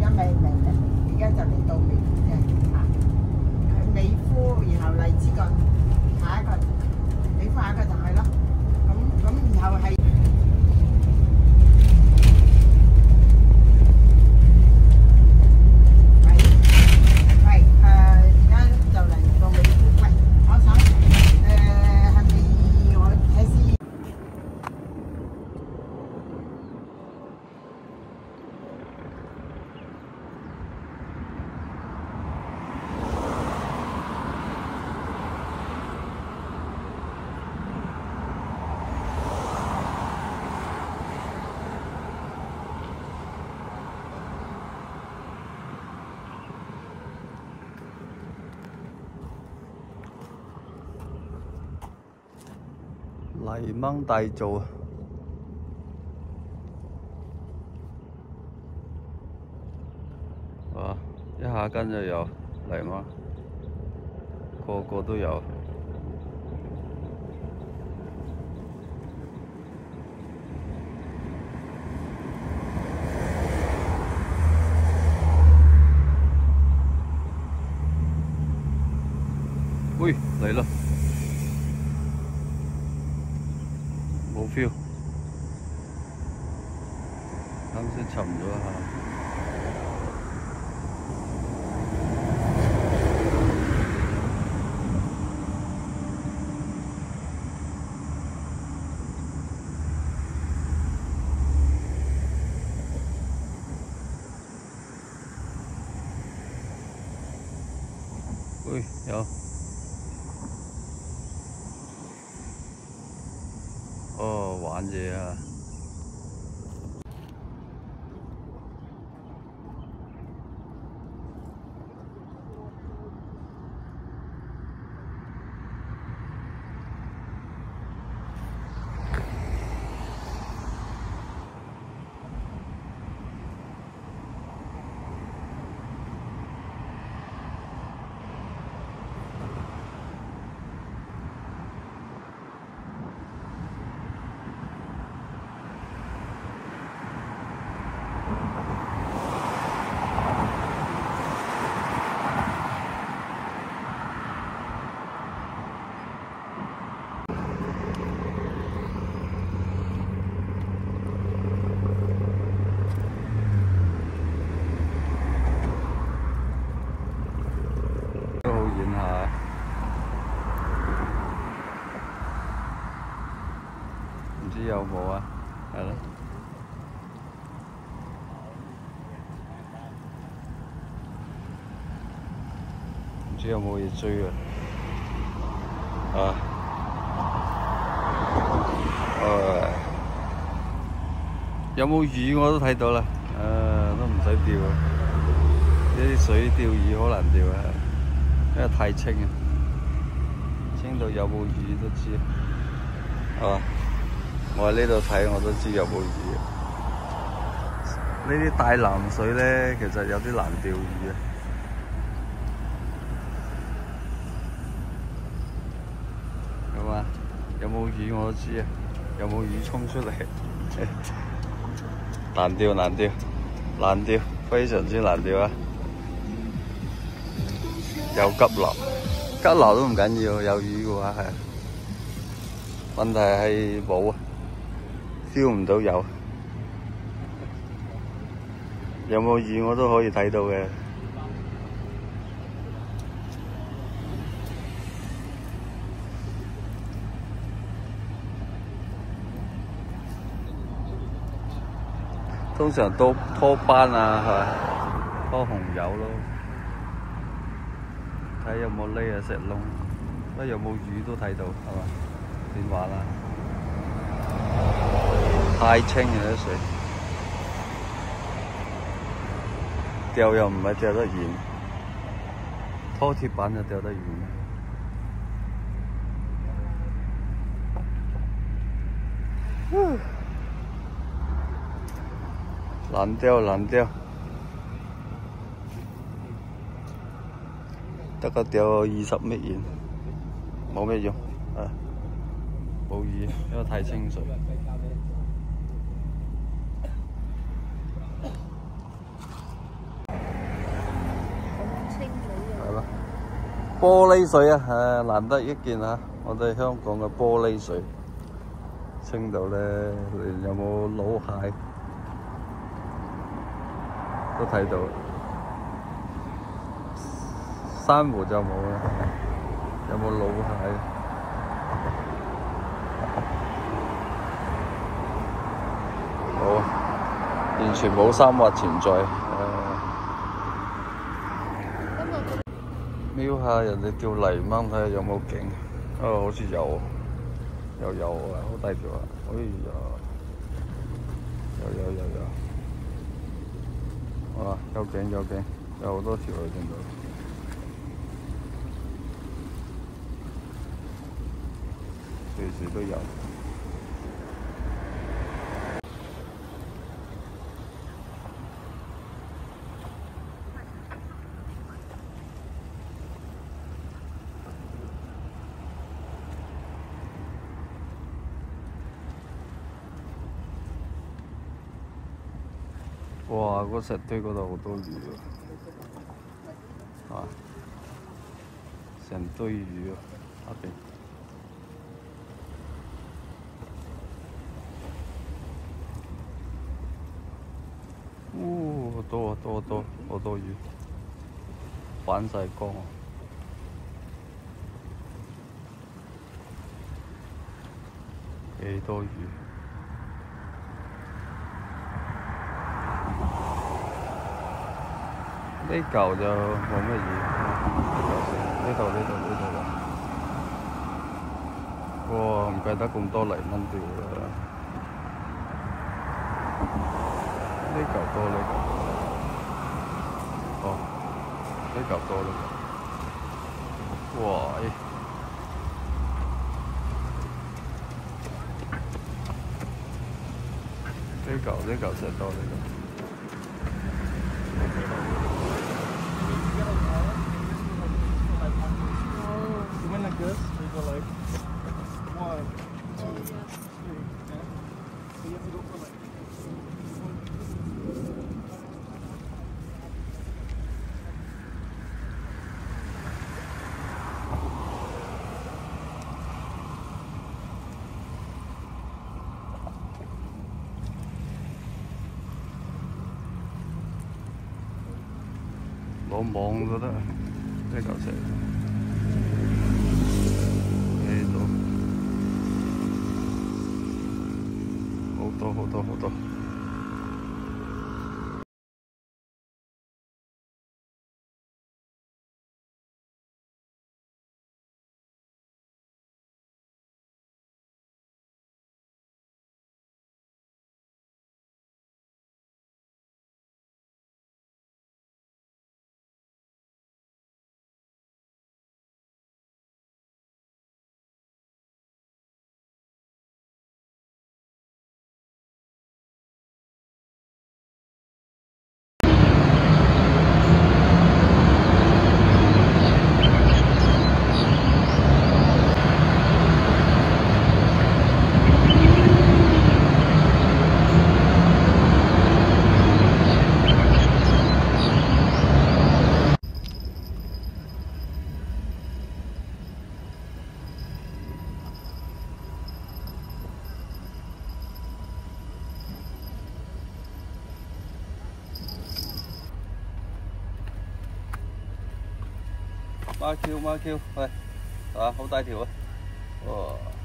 家未，而家就嚟到尾嘅美孚，然後荔枝角，下一個美孚下一個就係咯。咁然後係。泥鯭大造啊！一下間就有泥鯭，個個都有。喂，嚟啦！冇 feel， 啱先沉咗一下。喂，有。哦，玩嘢啊！唔知有冇啊？係咯，唔知有冇嘢追啊？有冇魚我都睇到啦，都唔使釣啊！呢啲水釣魚好難釣啊，因為太清啊，清到有冇魚都知啊。我喺呢度睇我都知有冇魚。呢啲大南水咧，其實有啲難釣魚啊。咁啊，有冇魚我都知啊，有冇魚衝出嚟？難釣，難釣，難釣，非常之難釣啊！有急流，急流都唔緊要，有魚嘅話係。問題係冇啊 ，feel 唔到有。有冇魚我都可以睇到嘅。通常都拖班啊，係咪？拖紅油咯，睇有冇匿啊石窿，不過有冇魚都睇到，係嘛？點話啦？太清嘅啲水，釣又唔係釣得遠，拖鐵板就釣得遠。難釣，難釣，得個釣20米遠，冇咩用啊！冇魚，因為太清水。玻璃水啊，難得一見啊！我哋香港嘅玻璃水，青島咧有冇老蟹都睇到，珊瑚就冇啦。有冇老蟹？冇啊，完全冇三滑存在。瞄下人哋釣泥鯭，睇下有冇景。好似有，又有啊，好大條啊！哎呀，有。哇，有景，有好多條啊！見到，隨時都有。哇！嗰石堆嗰度好多魚啊！成堆魚啊！下邊，好多魚，反晒光啊！幾多魚？呢嚿就冇乜嘢，呢度啦。哇！唔計得咁多泥鯭釣啦。呢嚿多。哦，呢嚿多。哇！呢嚿石多呢個。Like this, we go like 1, 2, 3, okay? So you have to go for like 攞網都得，呢嚿石。好多。孖 Q， 喂，好大條啊！哇〜